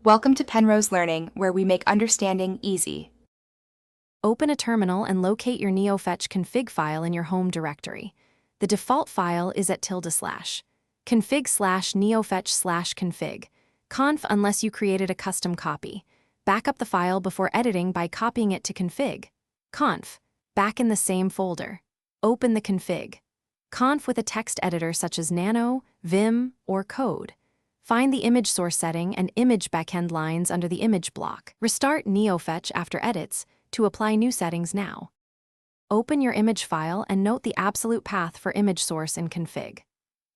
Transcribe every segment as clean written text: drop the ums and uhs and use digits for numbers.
Welcome to Penrose Learning, where we make understanding easy. Open a terminal and locate your Neofetch config file in your home directory. The default file is at ~config/neofetch/config. Conf unless you created a custom copy. Back up the file before editing by copying it to config. Conf. Back in the same folder. Open the config. Conf with a text editor such as Nano, Vim, or Code. Find the image source setting and image backend lines under the image block. Restart Neofetch after edits to apply new settings now. Open your image file and note the absolute path for image source in config.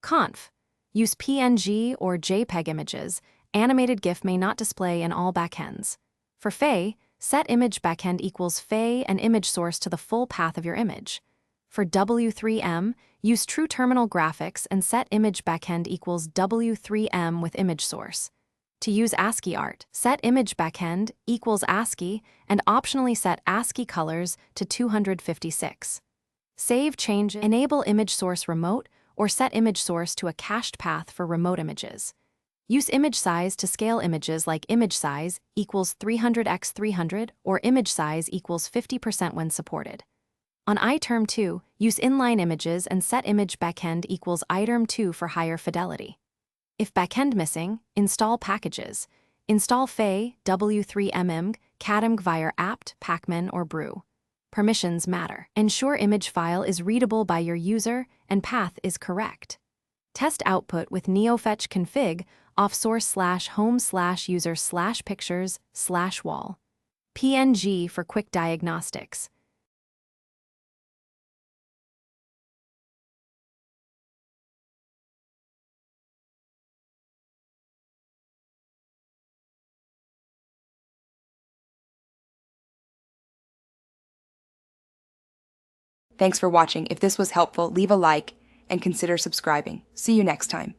Conf. Use PNG or JPEG images. Animated GIF may not display in all backends. For FAY, set image backend equals FAY and image source to the full path of your image. For W3M, use True Terminal Graphics and set image backend equals W3M with image source. To use ASCII art, set image backend equals ASCII and optionally set ASCII colors to 256. Save change, enable image source remote, or set image source to a cached path for remote images. Use image size to scale images like image size equals 300x300 or image size equals 50% when supported. On iTerm2, use inline images and set image backend equals iTerm2 for higher fidelity. If backend missing, install packages. Install FAY, W3MM, Catamg via apt, pacman, or brew. Permissions matter. Ensure image file is readable by your user and path is correct. Test output with Neofetch config off source/home/user/pictures/wall. PNG for quick diagnostics. Thanks for watching. If this was helpful, leave a like and consider subscribing. See you next time.